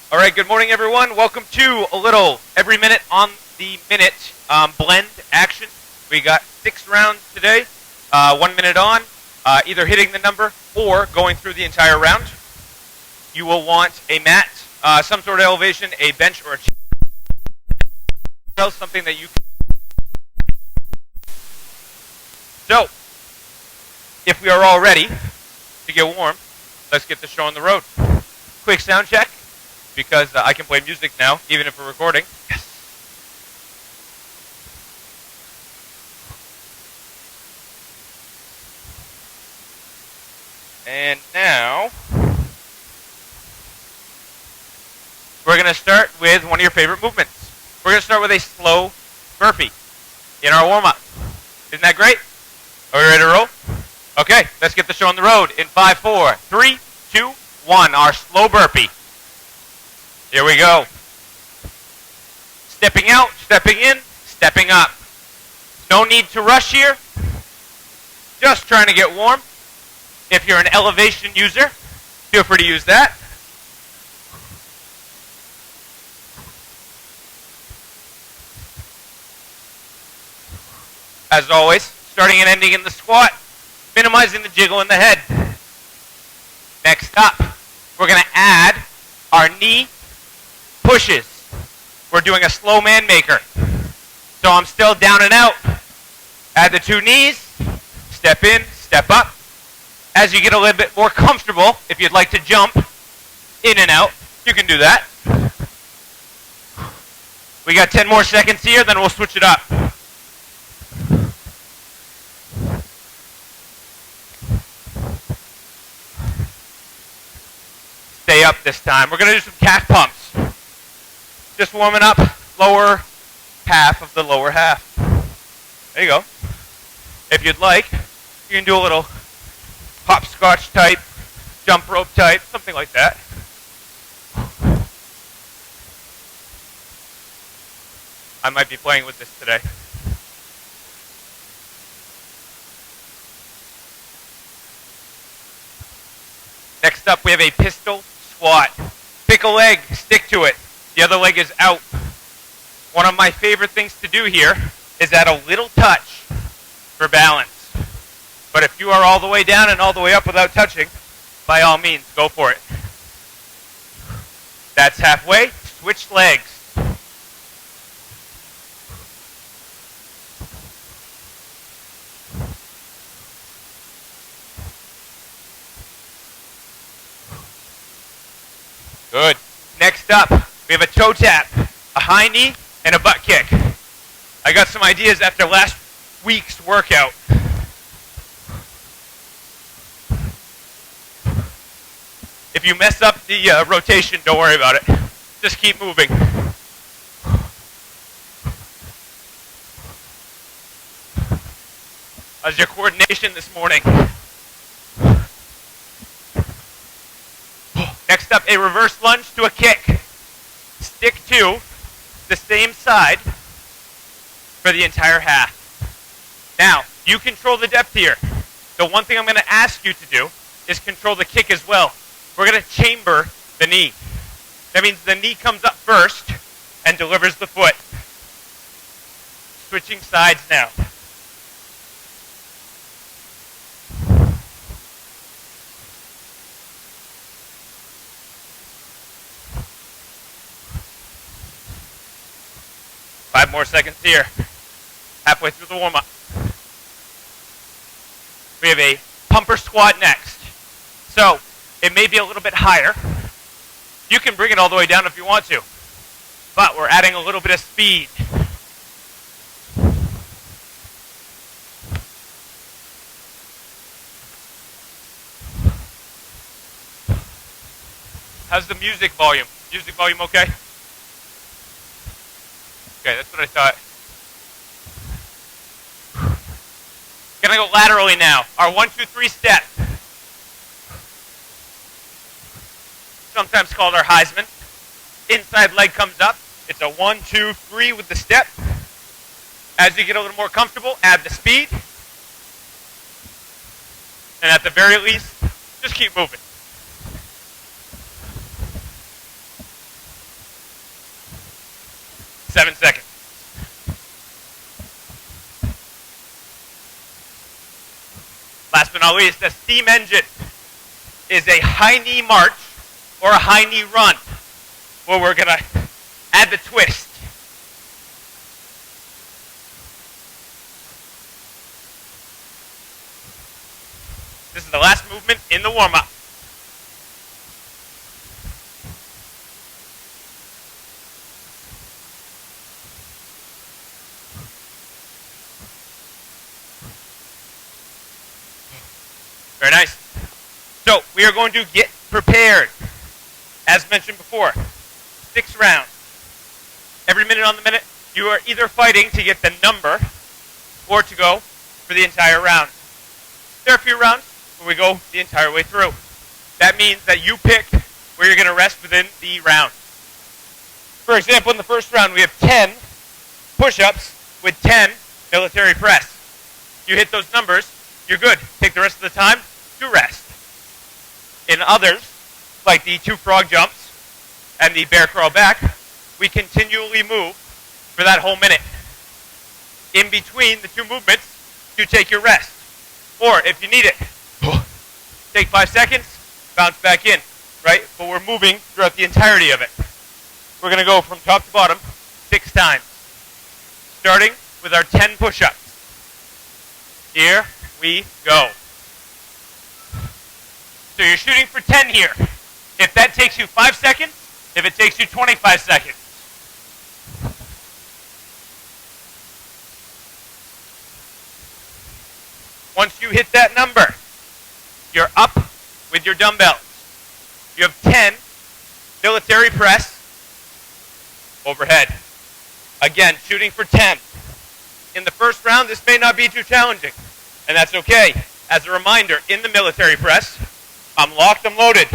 All right, good morning, everyone. Welcome to a little every minute on the minute blend action. We got 6 rounds today, 1 minute on, either hitting the number or going through the entire round. You will want a mat, some sort of elevation, a bench or a chair, something that you can. So, if we are all ready to get warm, let's get the show on the road. Quick sound check, because I can play music now, even if we're recording. Yes. And now, we're going to start with one of your favorite movements. We're going to start with a slow burpee in our warm-up. Isn't that great? Are we ready to roll? Okay, let's get the show on the road in 5, 4, 3, 2, 1. Our slow burpee. Here we go. Stepping out, stepping in, stepping up. No need to rush here. Just trying to get warm. If you're an elevation user, feel free to use that. As always, starting and ending in the squat, minimizing the jiggle in the head. Next up, we're going to add our knee pushes. We're doing a slow man maker. So I'm still down and out. Add the 2 knees, step in, step up. As you get a little bit more comfortable, if you'd like to jump in and out, you can do that. We got 10 more seconds here, then we'll switch it up. Stay up this time. We're going to do some calf pumps. Just warming up lower half of the lower half. There you go. If you'd like, you can do a little hopscotch type, jump rope type, something like that. I might be playing with this today. Next up, we have a pistol squat. Pick a leg, stick to it. The other leg is out. One of my favorite things to do here is add a little touch for balance. But if you are all the way down and all the way up without touching, by all means, go for it. That's halfway. Switch legs. Good. Next up, we have a toe tap, a high knee, and a butt kick. I got some ideas after last week's workout. If you mess up the rotation, don't worry about it. Just keep moving. How's your coordination this morning? Next up, a reverse lunge to a kick. Stick to the same side for the entire half. Now, you control the depth here. The one thing I'm going to ask you to do is control the kick as well. We're going to chamber the knee. That means the knee comes up first and delivers the foot. Switching sides now. Five more seconds here. Halfway through the warm-up. We have a pumper squat next. So, it may be a little bit higher. You can bring it all the way down if you want to. But we're adding a little bit of speed. How's the music volume? Music volume okay? Okay, that's what I thought. Gonna go laterally now. Our 1, 2, 3 step. Sometimes called our Heisman. Inside leg comes up. It's a 1, 2, 3 with the step. As you get a little more comfortable, add the speed. And at the very least, just keep moving. 7 seconds. Last but not least, a steam engine is a high knee march or a high knee run where we're going to add the twist. This is the last movement in the warm-up. Very nice. So we are going to get prepared. As mentioned before, 6 rounds. Every minute on the minute, you are either fighting to get the number or to go for the entire round. There are a few rounds where we go the entire way through. That means that you pick where you're going to rest within the round. For example, in the first round, we have 10 push-ups with 10 military press. You hit those numbers, you're good. Take the rest of the time to rest. In others, like the 2 frog jumps and the bear crawl back, we continually move for that whole minute. In between the 2 movements, you take your rest. Or if you need it, take 5 seconds, bounce back in, right? But we're moving throughout the entirety of it. We're going to go from top to bottom 6 times, starting with our 10 push-ups. Here we go. So you're shooting for 10 here. If that takes you 5 seconds, if it takes you 25 seconds. Once you hit that number, you're up with your dumbbells. You have 10 military press overhead. Again, shooting for 10. In the first round, this may not be too challenging, and that's okay. As a reminder, in the military press, I'm locked, I'm loaded.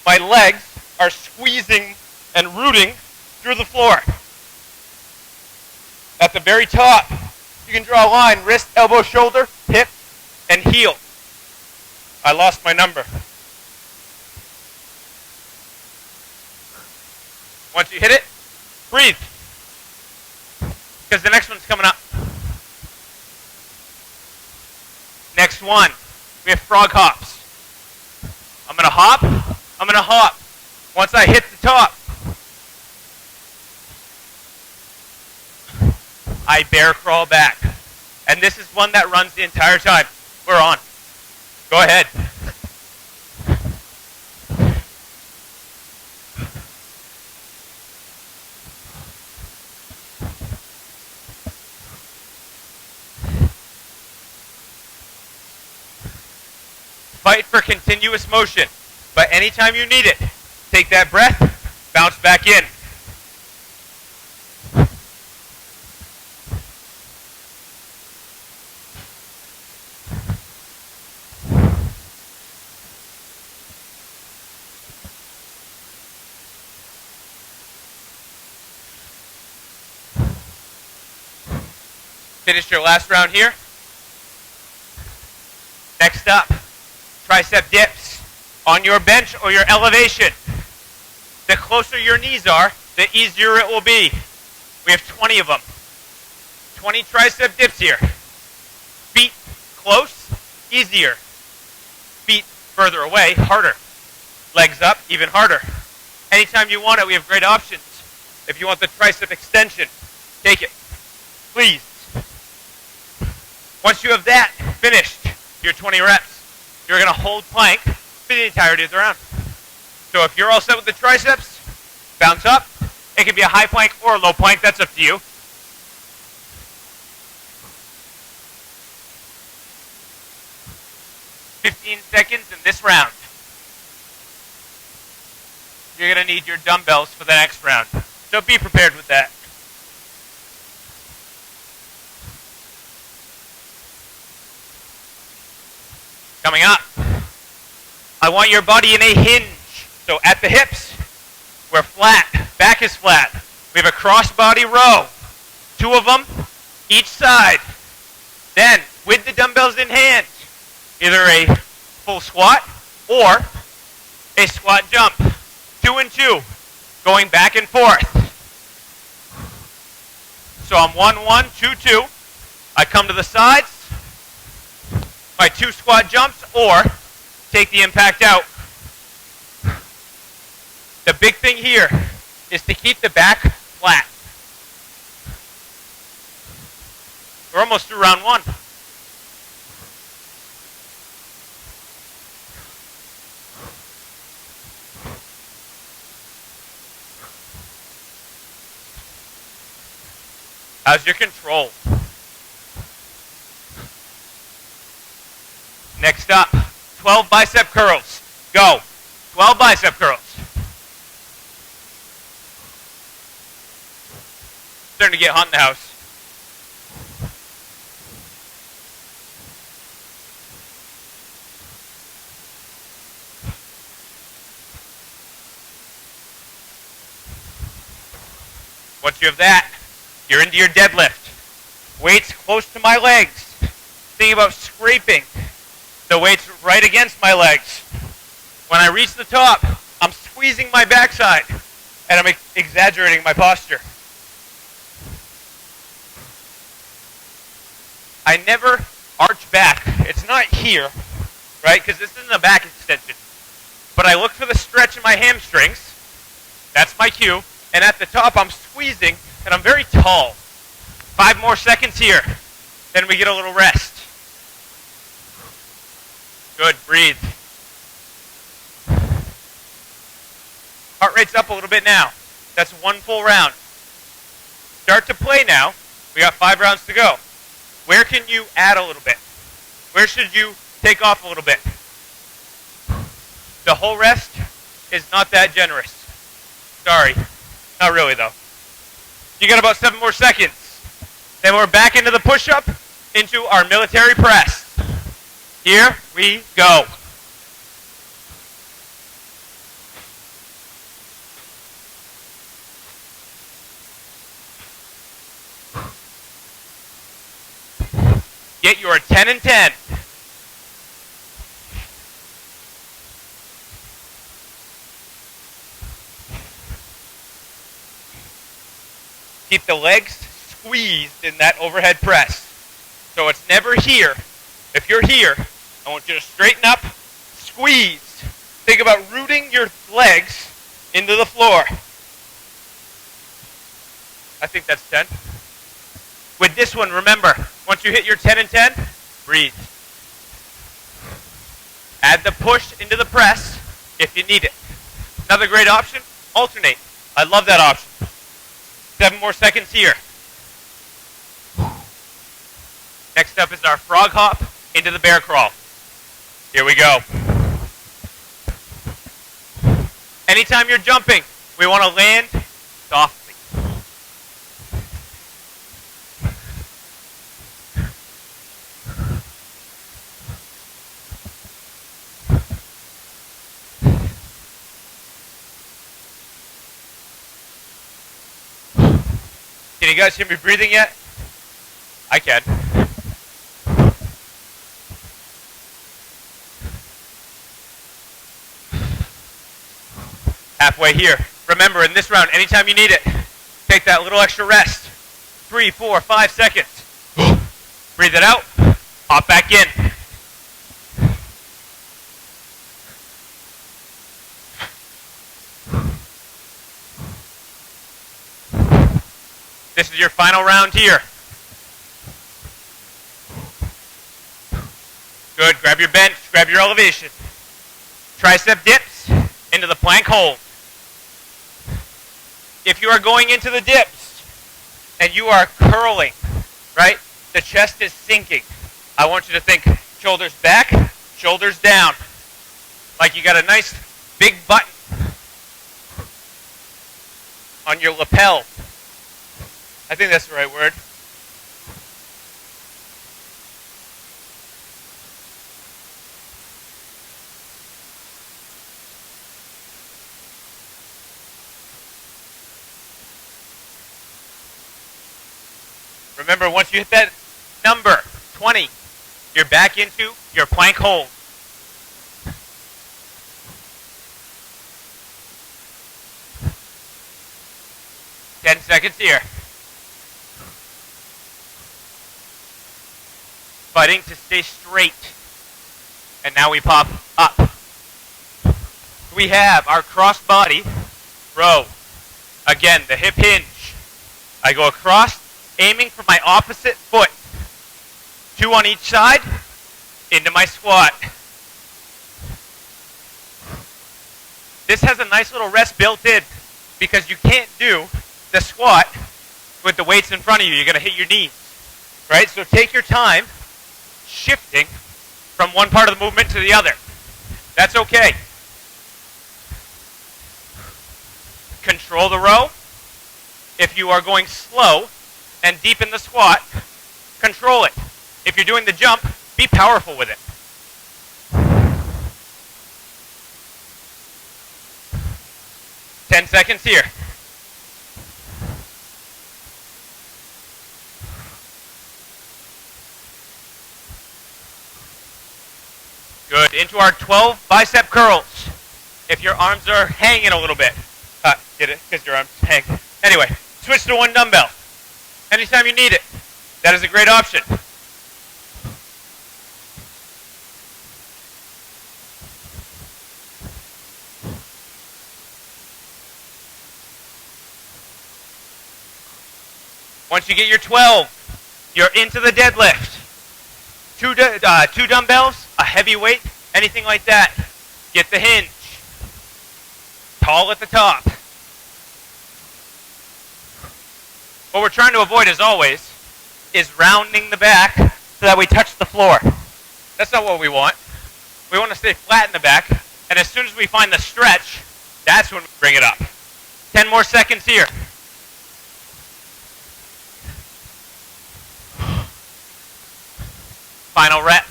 My legs are squeezing and rooting through the floor. At the very top, you can draw a line, wrist, elbow, shoulder, hip, and heel. I lost my number. Once you hit it, breathe. Because the next one's coming up. Next one, we have frog hops. I'm going to hop, I'm going to hop. Once I hit the top, I bear crawl back. And this is one that runs the entire time. We're on. Go ahead. Fight for continuous motion, but anytime you need it, take that breath, bounce back in. Finish your last round here. Next up, tricep dips on your bench or your elevation. The closer your knees are, the easier it will be. We have 20 of them. 20 tricep dips here. Feet close, easier. Feet further away, harder. Legs up, even harder. Anytime you want it, we have great options. If you want the tricep extension, take it. Please. Once you have that finished, your 20 reps, you're going to hold plank for the entirety of the round. So if you're all set with the triceps, bounce up. It can be a high plank or a low plank. That's up to you. "15 seconds in this round. You're going to need your dumbbells for the next round. So be prepared with that. Coming up, I want your body in a hinge. So at the hips, we're flat, back is flat. We have a cross-body row, 2 of them each side. Then, with the dumbbells in hand, either a full squat or a squat jump. 2 and 2, going back and forth. So I'm 1-1, 2-2. I come to the sides, my 2 squat jumps, or take the impact out. The big thing here is to keep the back flat. We're almost through round 1. How's your control? Next up, 12 bicep curls. Go. 12 bicep curls. Starting to get hot in the house. Once you have that, you're into your deadlift. Weights close to my legs. Thinking about scraping the weights right against my legs. When I reach the top, I'm squeezing my backside and I'm exaggerating my posture. I never arch back. It's not here, right? Because this isn't a back extension. But I look for the stretch in my hamstrings. That's my cue. And at the top, I'm squeezing, and I'm very tall. 5 more seconds here. Then we get a little rest. Good, breathe. Heart rate's up a little bit now. That's 1 full round. Start to play now. We got 5 rounds to go. Where can you add a little bit? Where should you take off a little bit? The whole rest is not that generous. Sorry. Not really, though. You got about 7 more seconds. Then we're back into the push-up, into our military press. Here we go. Get your 10 and 10. Keep the legs squeezed in that overhead press. So it's never here. If you're here, I want you to straighten up, squeeze. Think about rooting your legs into the floor. I think that's 10. With this one, remember, once you hit your 10 and 10, breathe. Add the push into the press if you need it. Another great option, alternate. I love that option. 7 more seconds here. Next up is our frog hop into the bear crawl. Here we go. Anytime you're jumping, we want to land softly. Can you guys hear me breathing yet? I can. Halfway here. Remember, in this round, anytime you need it, take that little extra rest. 3, 4, 5 seconds. Breathe it out. Hop back in. This is your final round here. Good. Grab your bench. Grab your elevation. Tricep dips into the plank hold. If you are going into the dips and you are curling, right, the chest is sinking. I want you to think shoulders back, shoulders down. Like you got a nice big button on your lapel. I think that's the right word. Remember, once you hit that number, 20, you're back into your plank hold. Ten seconds here. fighting to stay straight. And now we pop up. We have our cross-body row. Again, the hip hinge. I go across, aiming for my opposite foot. 2 on each side, into my squat. This has a nice little rest built in because you can't do the squat with the weights in front of you. You're going to hit your knees, right? So take your time shifting from one part of the movement to the other. That's okay. Control the row. If you are going slow and deep in the squat, control it. If you're doing the jump, be powerful with it. Ten seconds here. Good. Into our 12 bicep curls. If your arms are hanging a little bit. Get it? Because your arms hang. Anyway, switch to 1 dumbbell. Anytime you need it. That is a great option. Once you get your 12, you're into the deadlift. 2 dumbbells, a heavy weight, anything like that. Get the hinge. Tall at the top. What we're trying to avoid, as always, is rounding the back so that we touch the floor. That's not what we want. We want to stay flat in the back, and as soon as we find the stretch, that's when we bring it up. 10 more seconds here. Final rep.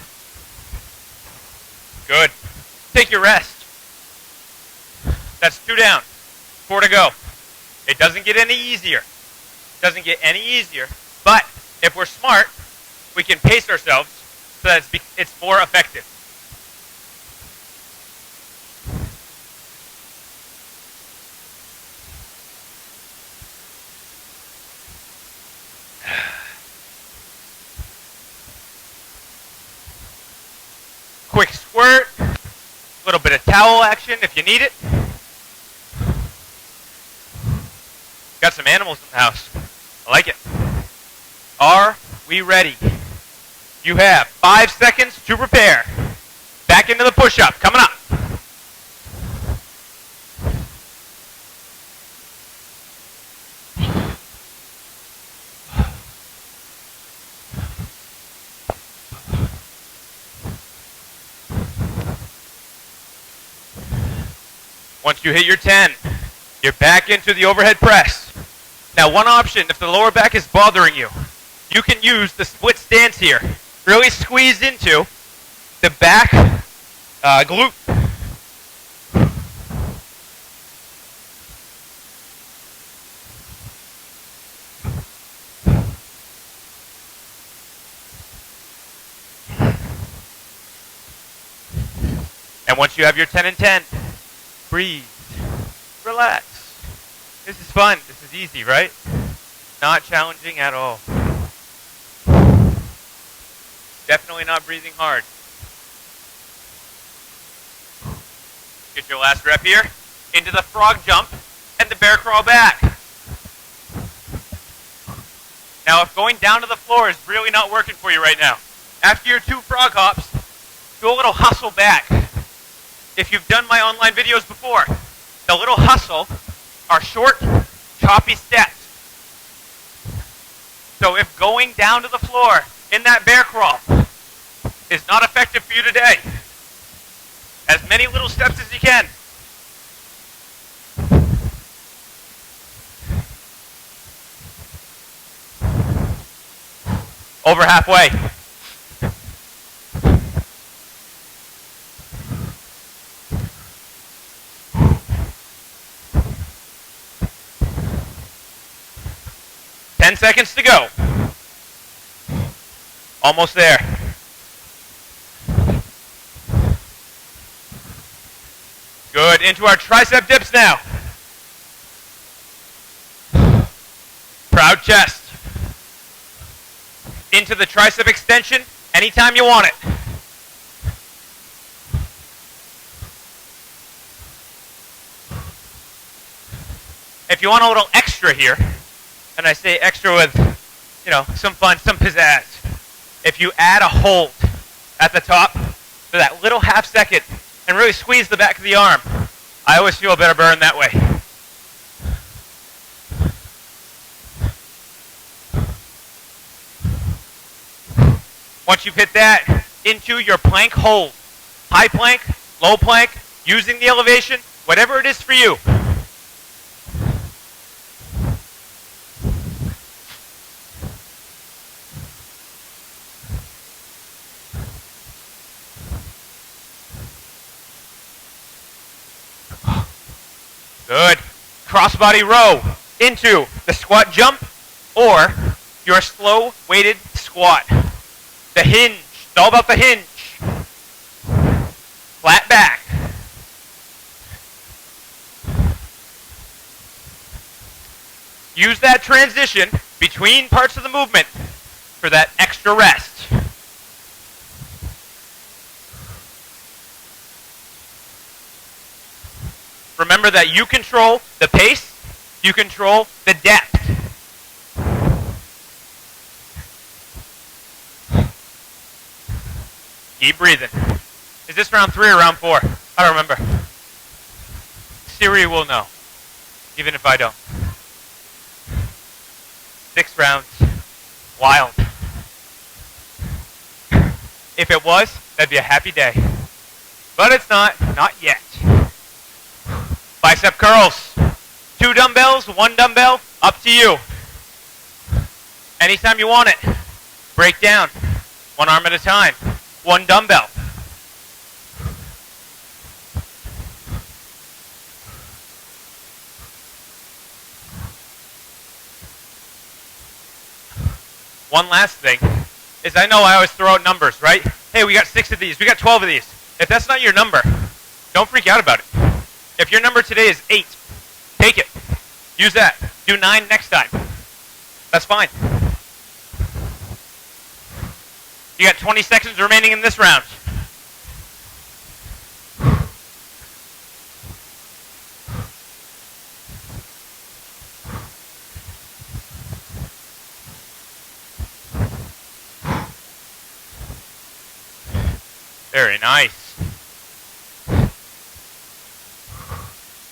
Good. Take your rest. That's 2 down. 4 to go. It doesn't get any easier. Doesn't get any easier. But if we're smart, we can pace ourselves so that it's more effective. Quick squirt, a little bit of towel action if you need it. Got some animals in the house. I like it. Are we ready? You have 5 seconds to prepare. Back into the push-up, coming up. Once you hit your 10, you're back into the overhead press. Now, one option, if the lower back is bothering you, you can use the split stance here. Really squeeze into the back glute. And once you have your 10 and 10, breathe, relax. This is fun. This is easy, right? Not challenging at all. Definitely not breathing hard. Get your last rep here. Into the frog jump and the bear crawl back. Now, if going down to the floor is really not working for you right now, after your 2 frog hops, do a little hustle back. If you've done my online videos before, the little hustle are short, choppy steps. So if going down to the floor in that bear crawl is not effective for you today, as many little steps as you can. Over halfway. Seconds to go. Almost there. Good. Into our tricep dips now. Proud chest. Into the tricep extension and Anytime you want it. If you want a little extra here, and I say extra with, some fun, some pizzazz, if you add a hold at the top for that little half second and really squeeze the back of the arm, I always feel a better burn that way. Once you've hit that into your plank hold, high plank, low plank, using the elevation, whatever it is for you. Good. Crossbody row into the squat jump or your slow weighted squat. The hinge. It's all about the hinge. Flat back. Use that transition between parts of the movement for that extra rest. Remember that you control the pace, you control the depth. Keep breathing. Is this round 3 or round 4? I don't remember. Siri will know, even if I don't. 6 rounds. Wild. If it was, that'd be a happy day. But it's not yet. Bicep curls. 2 dumbbells, 1 dumbbell, up to you. Anytime you want it. Break down. 1 arm at a time. 1 dumbbell. One last thing is I know I always throw out numbers, right? Hey, we got 6 of these, we got 12 of these. If that's not your number, don't freak out about it. If your number today is 8, take it. Use that. Do 9 next time. That's fine. You got 20 seconds remaining in this round. Very nice.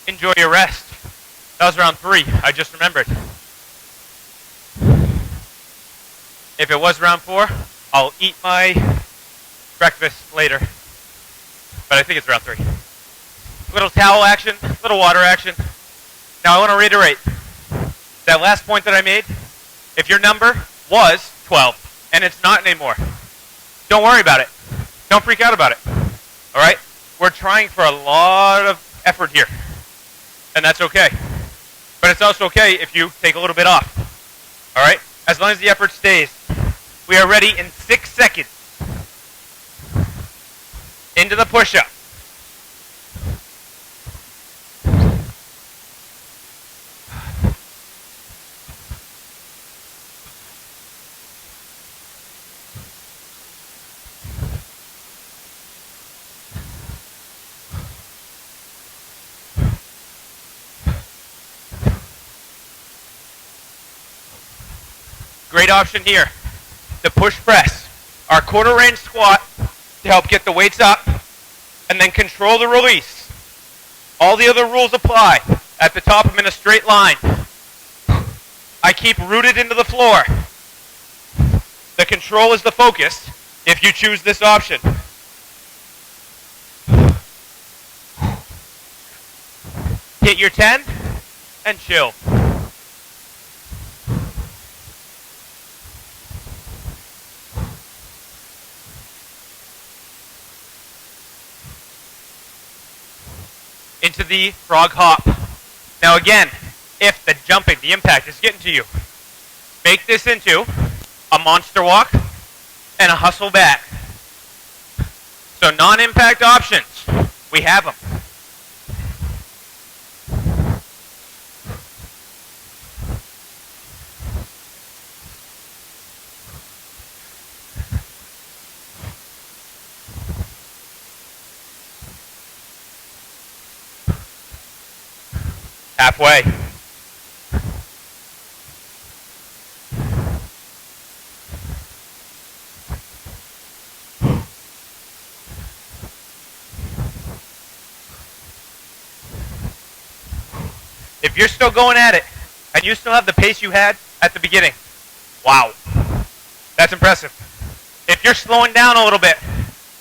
Enjoy your rest. That was round 3. I just remembered. If it was round 4, I'll eat my breakfast later. But I think it's round 3. Little towel action, little water action. Now I want to reiterate that last point that I made. If your number was 12 and it's not anymore, don't worry about it. Don't freak out about it. All right? We're trying for a lot of effort here. And that's okay. But it's also okay if you take a little bit off. All right? As long as the effort stays. We are ready in 6 seconds. Into the push-up. Great option here. The push press. Our quarter range squat to help get the weights up and then control the release. All the other rules apply. At the top, I'm in a straight line. I keep rooted into the floor. The control is the focus if you choose this option. Hit your 10 and chill. Into the frog hop. Now again, if the jumping, the impact is getting to you, make this into a monster walk and a hustle back. So non-impact options, we have them. Halfway. If you're still going at it, and you still have the pace you had at the beginning, wow, that's impressive. If you're slowing down a little bit,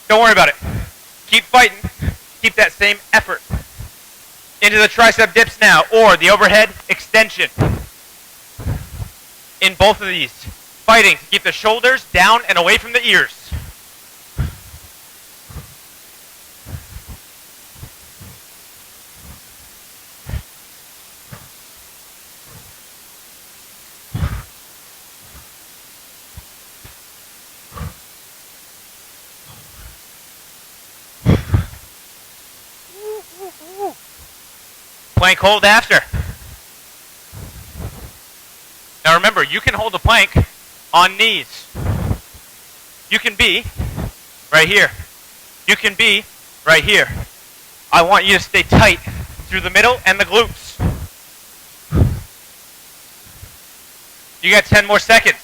don't worry about it. Keep fighting. Keep that same effort. Into the tricep dips now, or the overhead extension. In both of these, fighting to keep the shoulders down and away from the ears. Plank hold after. Now remember, you can hold a plank on knees. You can be right here. You can be right here. I want you to stay tight through the middle and the glutes. You got 10 more seconds.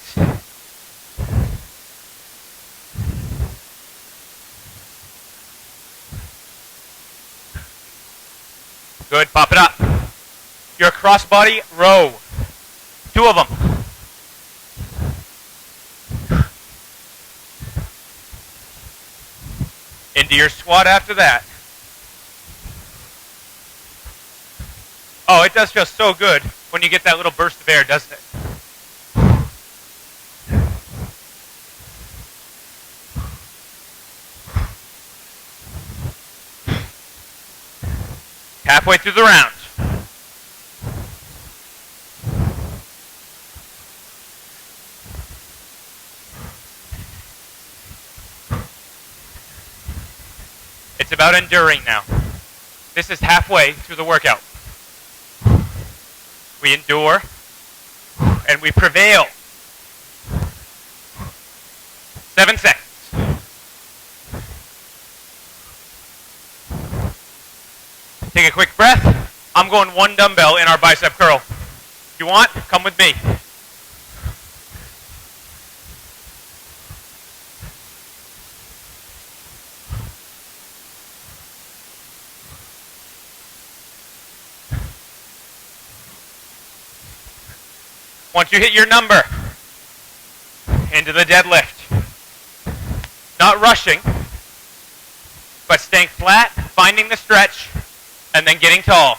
Good, pop it up. Your crossbody row. 2 of them. Into your squat after that. Oh, it does feel so good when you get that little burst of air, doesn't it? Halfway through the round. It's about enduring now. This is halfway through the workout. We endure and we prevail. 7 seconds. Take a quick breath. I'm going 1 dumbbell in our bicep curl. If you want, come with me. Once you hit your number, into the deadlift. Not rushing, but staying flat, finding the stretch, and then getting tall.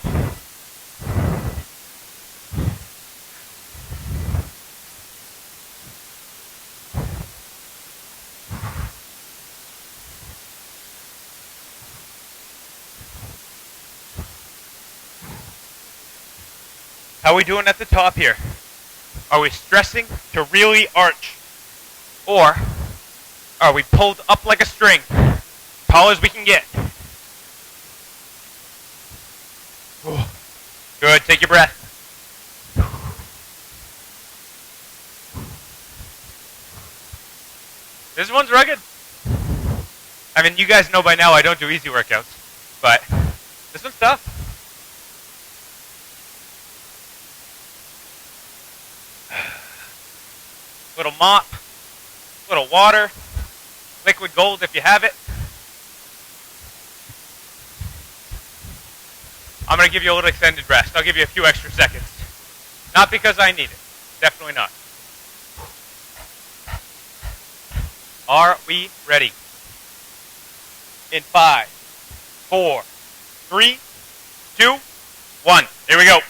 How are we doing at the top here? Are we stressing to really arch? Or are we pulled up like a string, tall as we can get? Good, take your breath. This one's rugged. I mean, you guys know by now I don't do easy workouts, but this one's tough. Little mop, little water, liquid gold if you have it. I'm going to give you a little extended rest. I'll give you a few extra seconds. Not because I need it. Definitely not. Are we ready? In 5, 4, 3, 2, 1. Here we go.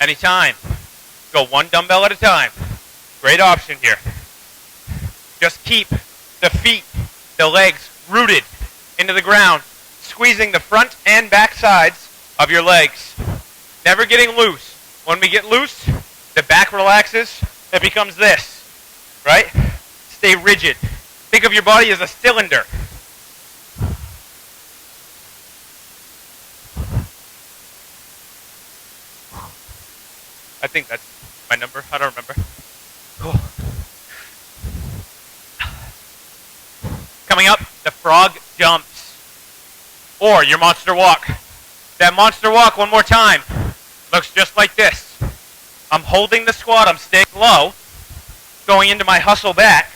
Anytime. Go 1 dumbbell at a time. Great option here. Just keep the feet, the legs rooted into the ground, squeezing the front and back sides of your legs. Never getting loose. When we get loose, the back relaxes. It becomes this, right? Stay rigid. Think of your body as a cylinder. I think that's my number. I don't remember. Cool. Coming up, the frog jumps. Or your monster walk. That monster walk one more time. Looks just like this. I'm holding the squat, I'm staying low, going into my hustle back,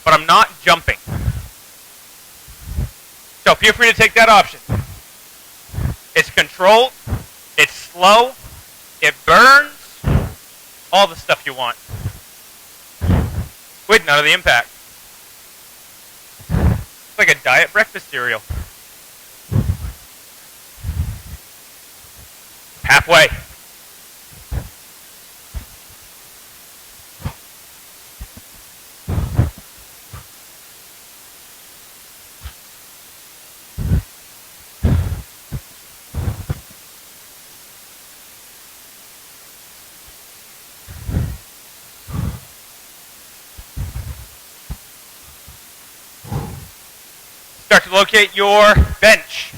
but I'm not jumping. So feel free to take that option. It's controlled, it's slow, it burns, all the stuff you want, with none of the impact. It's like a diet breakfast cereal. Halfway. Start to locate your bench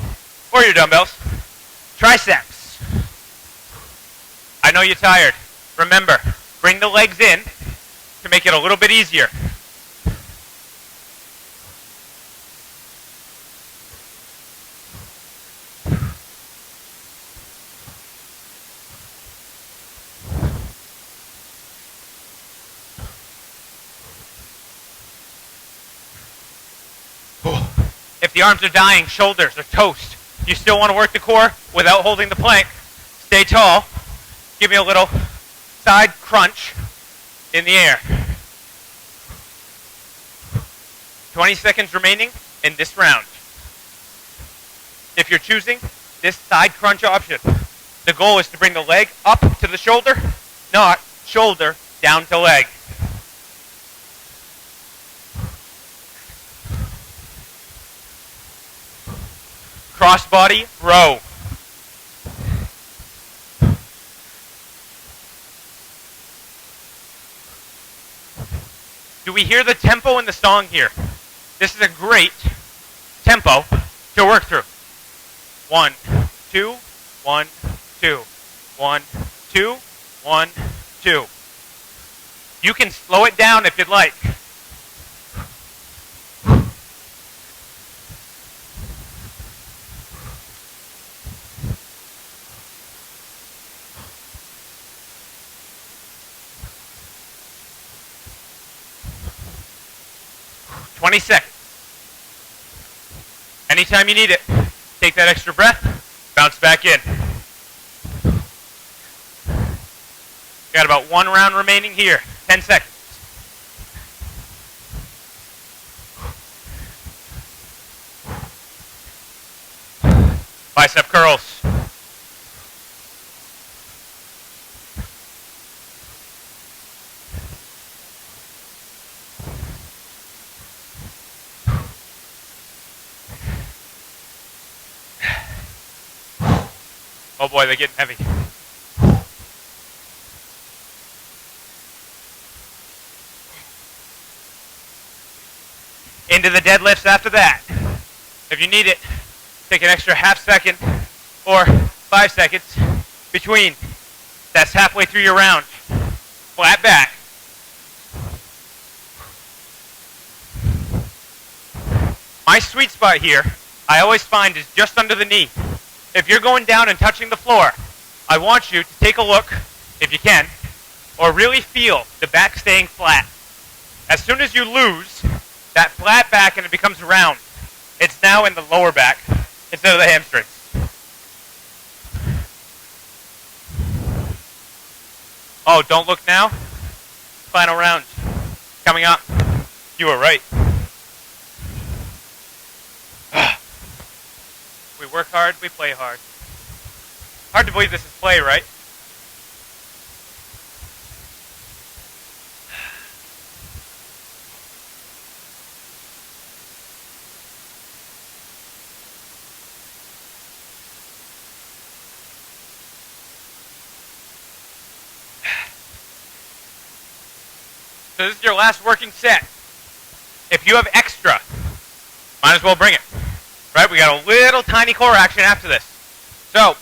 or your dumbbells. Triceps. I know you're tired. Remember, bring the legs in to make it a little bit easier. If the arms are dying, shoulders are toast. You still want to work the core without holding the plank. Stay tall. Give me a little side crunch in the air. 20 seconds remaining in this round. If you're choosing this side crunch option, the goal is to bring the leg up to the shoulder, not shoulder down to leg. Crossbody row. Do we hear the tempo in the song here? This is a great tempo to work through. 1, 2, 1, 2, 1, 2, 1, 2. You can slow it down if you'd like. Seconds. Anytime you need it, take that extra breath, bounce back in. Got about one round remaining here. 10 seconds. Bicep curls. Oh boy, they're getting heavy. Into the deadlifts after that. If you need it, take an extra half second or 5 seconds between. That's halfway through your round. Flat back. My sweet spot here, I always find, is just under the knee. If you're going down and touching the floor, I want you to take a look, if you can, or really feel the back staying flat. As soon as you lose that flat back and it becomes round, it's now in the lower back instead of the hamstrings. Oh, don't look now. Final round coming up. You were right. We work hard, we play hard. Hard to believe this is play, right? So this is your last working set. If you have extra, might as well bring it. Right, we got a little tiny core action after this. So,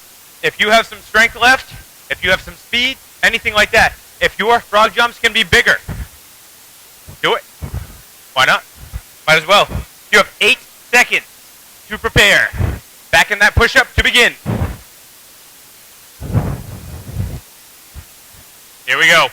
if you have some strength left, If you have some speed, anything like that. If your frog jumps can be bigger, do it. Why not? Might as well. You have 8 seconds to prepare. Back in that push-up to begin. Here we go.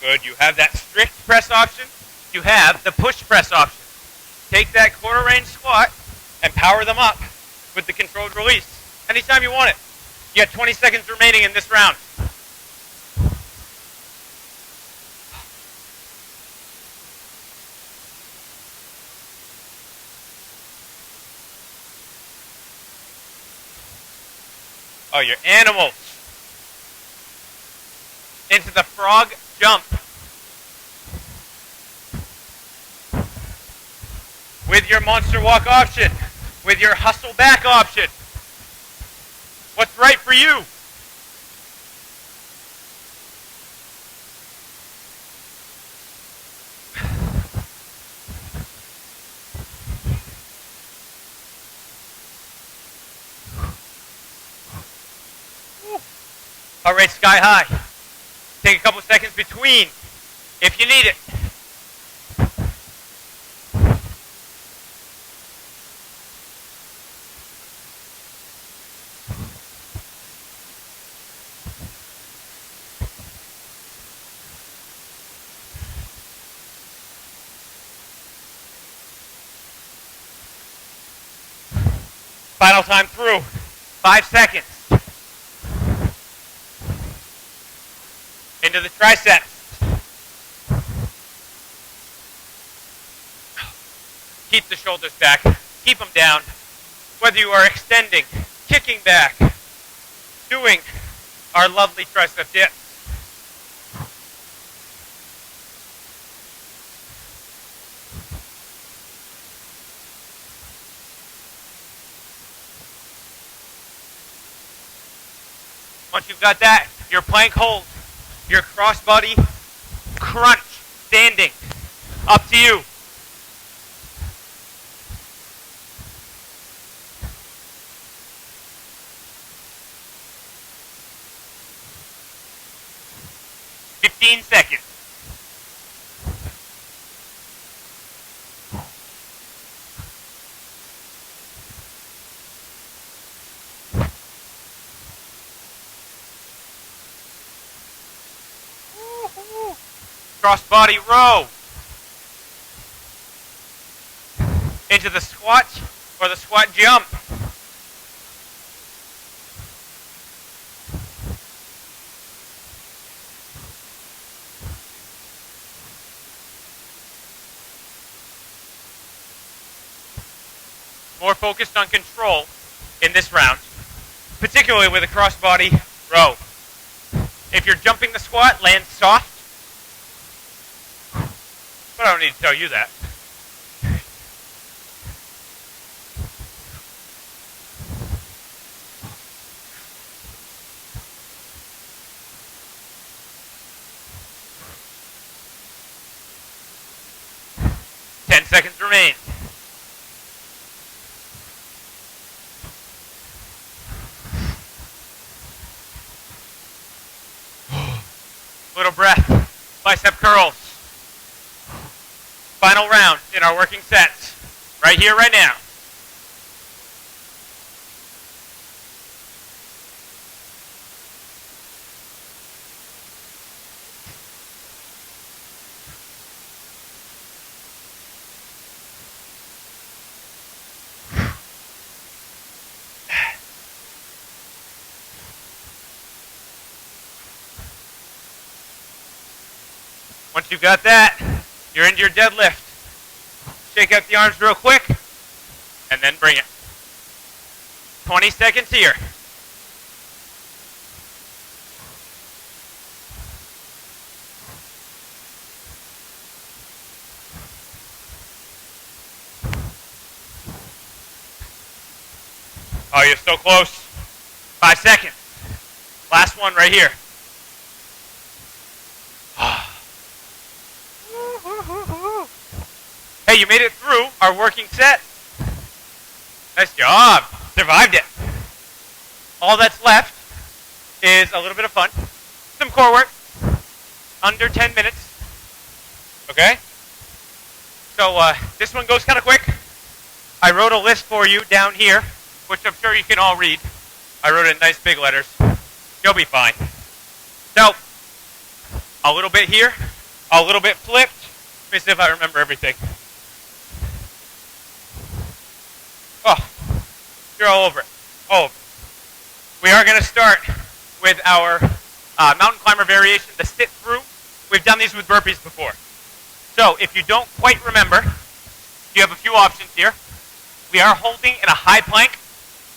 Good. You have that strict press option. You have the push press option. Take that quarter range squat and power them up with the controlled release anytime you want it. You have 20 seconds remaining in this round. Oh, you're animals. Into the frog jump. With your monster walk option. With your hustle back option. What's right for you? Heart rate sky high. Take a couple seconds between if you need it. Final time through. 5 seconds. Into the triceps. Keep the shoulders back. Keep them down. Whether you are extending, kicking back, doing our lovely tricep dips. Once you've got that, your plank hold, your crossbody crunch, standing, up to you. Fifteen seconds. Cross-body row. Into the squat or the squat jump. More focused on control in this round, particularly with a cross-body row. If you're jumping the squat, land soft. But I don't need to tell you that. Ten seconds remain. Little breath. Bicep curls. Final round in our working sets. Right here, right now. Once you've got that, you're into your deadlift. Shake out the arms real quick, and then bring it. 20 seconds here. Oh, you're so close. 5 seconds. Last one right here. Hey, you made it through our working set. Nice job. Survived it. All that's left is a little bit of fun. Some core work. Under 10 minutes. Okay? So this one goes kind of quick. I wrote a list for you down here, which I'm sure you can all read. I wrote it in nice big letters. You'll be fine. So, a little bit here, a little bit flipped. Let me see if I remember everything. Oh, you're all over it. All over it. We are going to start with our mountain climber variation, the sit through. We've done these with burpees before. So, if you don't quite remember, you have a few options here. We are holding in a high plank.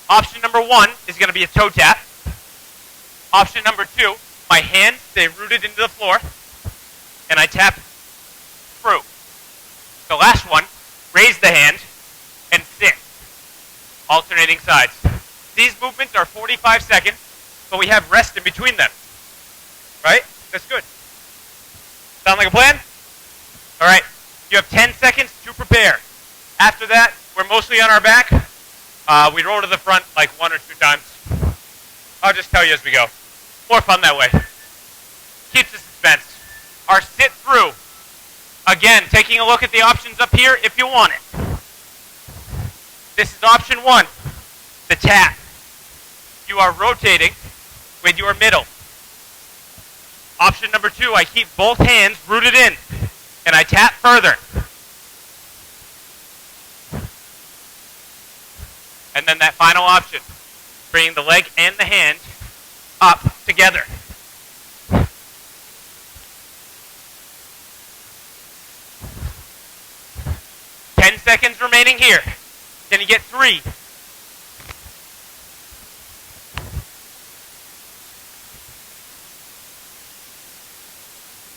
Option number 1 is going to be a toe tap. Option number 2, my hands stay rooted into the floor, and I tap through. The last one, raise the hand and sit, alternating sides. These movements are 45 seconds, but we have rest in between them. Right? That's good. Sound like a plan? All right. You have 10 seconds to prepare. After that, we're mostly on our back. We roll to the front like 1 or 2 times. I'll just tell you as we go. More fun that way. Keeps the suspense. Our sit through. Again, taking a look at the options up here if you want it. This is option 1, the tap. You are rotating with your middle. Option number 2, I keep both hands rooted in, and I tap further. And then that final option, bringing the leg and the hand up together. Ten seconds remaining here. Can you get 3?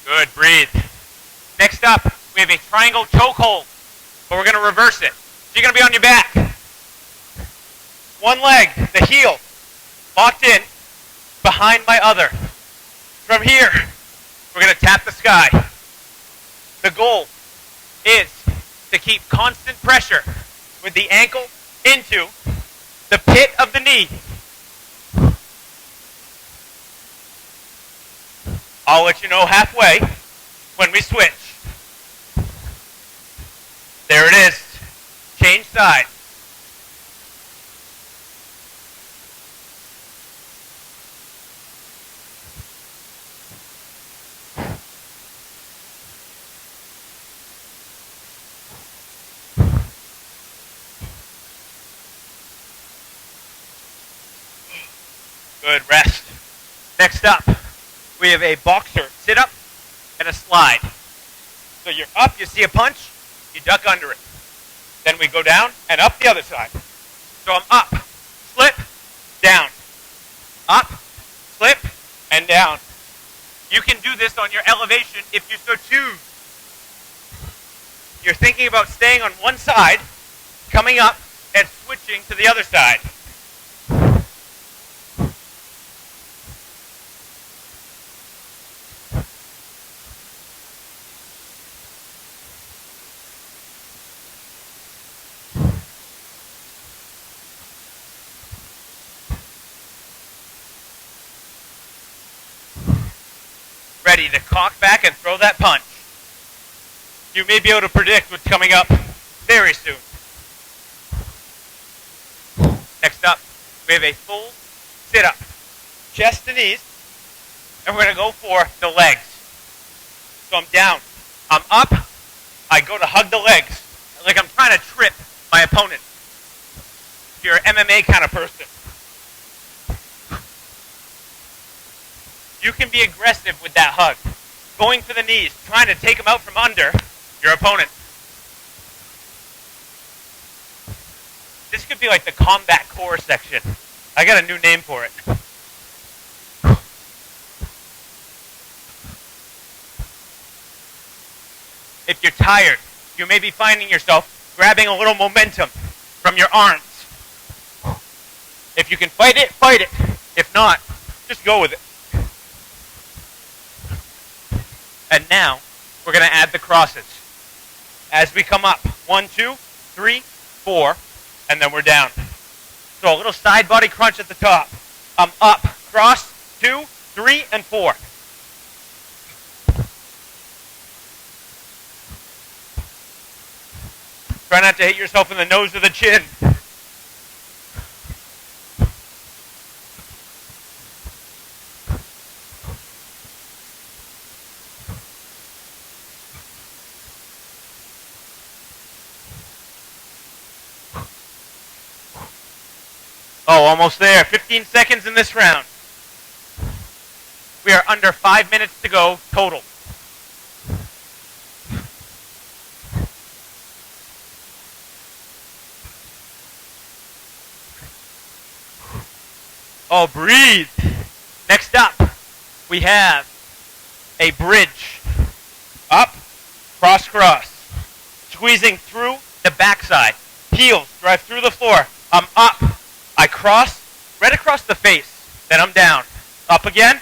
Good, breathe. Next up, we have a triangle choke hold, but we're going to reverse it. So you're going to be on your back. One leg, the heel, locked in behind my other. From here, we're going to tap the sky. The goal is to keep constant pressure with the ankle into the pit of the knee. I'll let you know halfway when we switch. There it is. Change sides. Good, rest. Next up, we have a boxer sit-up and a slide. So you're up, you see a punch, you duck under it. Then we go down and up the other side. So I'm up, slip, down. Up, slip, and down. You can do this on your elevation if you so choose. You're thinking about staying on one side, coming up, and switching to the other side. Ready to cock back and throw that punch. You may be able to predict what's coming up very soon. Next up, we have a full sit-up. Chest to knees, and we're going to go for the legs. So I'm down, I'm up, I go to hug the legs, like I'm trying to trip my opponent. If you're an MMA kind of person, you can be aggressive with that hug. Going for the knees, trying to take them out from under your opponent. This could be like the combat core section. I got a new name for it. If you're tired, you may be finding yourself grabbing a little momentum from your arms. If you can fight it, fight it. If not, just go with it. And now, we're going to add the crosses. As we come up, 1, 2, 3, 4, and then we're down. So a little side body crunch at the top. I'm up, cross, 2, 3, and 4. Try not to hit yourself in the nose or the chin. Oh, almost there. 15 seconds in this round. We are under 5 minutes to go total. Oh, breathe. Next up, we have a bridge. Up, cross, cross. Squeezing through the backside. Heels drive through the floor. I'm up. I cross right across the face. Then I'm down. Up again.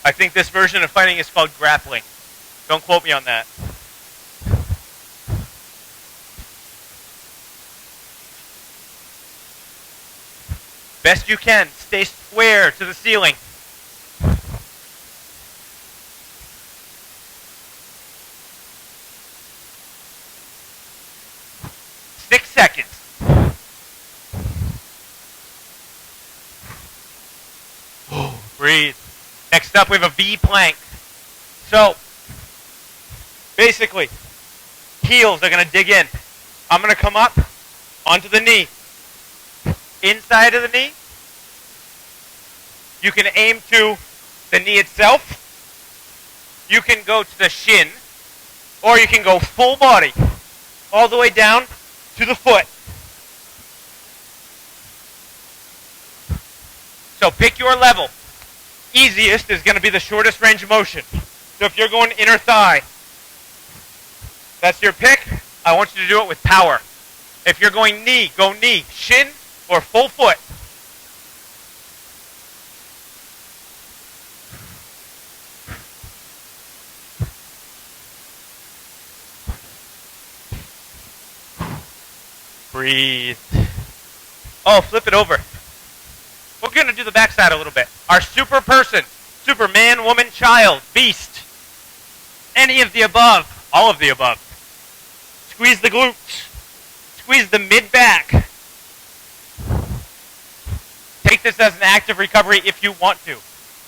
I think this version of fighting is called grappling. Don't quote me on that. Best you can. Stay square to the ceiling. Breathe. Next up, we have a V plank. So, basically, heels are going to dig in. I'm going to come up onto the knee. Inside of the knee, you can aim to the knee itself. You can go to the shin, or you can go full body, all the way down to the foot. So pick your level. Easiest is going to be the shortest range of motion. So if you're going inner thigh, that's your pick. I want you to do it with power. If you're going knee, go knee, shin, or full foot. Breathe. Oh, flip it over. We're going to do the backside a little bit. Our super person, superman, woman, child, beast. Any of the above. All of the above. Squeeze the glutes. Squeeze the mid-back. Take this as an active recovery if you want to.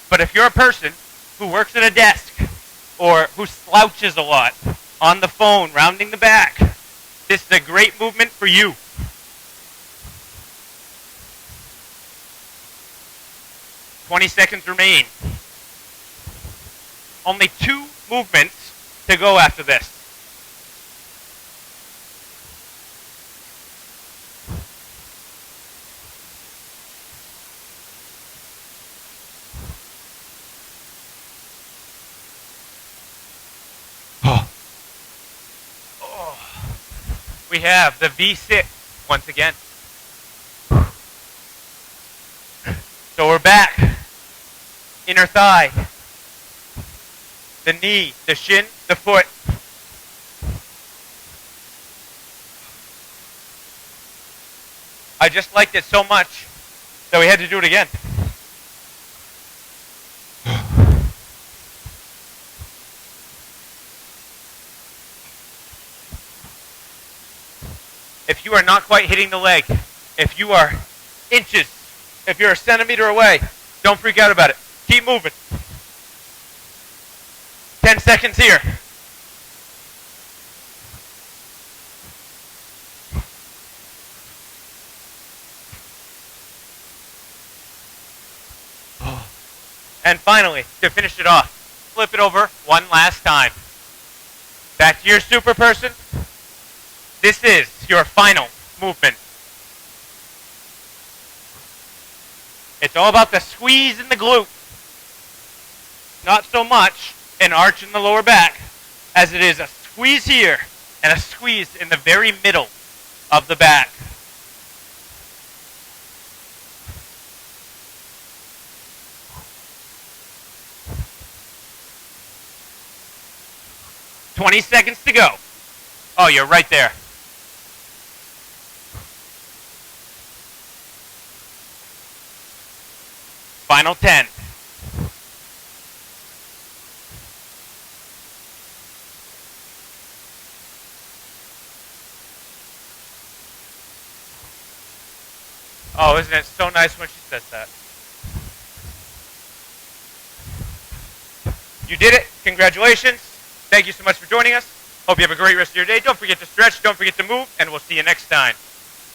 But if you're a person who works at a desk or who slouches a lot on the phone, rounding the back, this is a great movement for you. "20 seconds remain. Only 2 movements to go after this. We have the V6 once again. So we're back. Inner thigh, the knee, the shin, the foot. I just liked it so much that we had to do it again. If you are not quite hitting the leg, if you are inches, if you're a centimeter away, don't freak out about it. Keep moving. 10 seconds here. And finally, to finish it off, flip it over one last time. Back to your super person. This is your final movement. It's all about the squeeze in the glute. Not so much an arch in the lower back, as it is a squeeze here and a squeeze in the very middle of the back. "20 seconds to go." Oh, you're right there. Final 10. Oh, isn't it so nice when she says that? You did it. Congratulations. Thank you so much for joining us. Hope you have a great rest of your day. Don't forget to stretch. Don't forget to move. And we'll see you next time.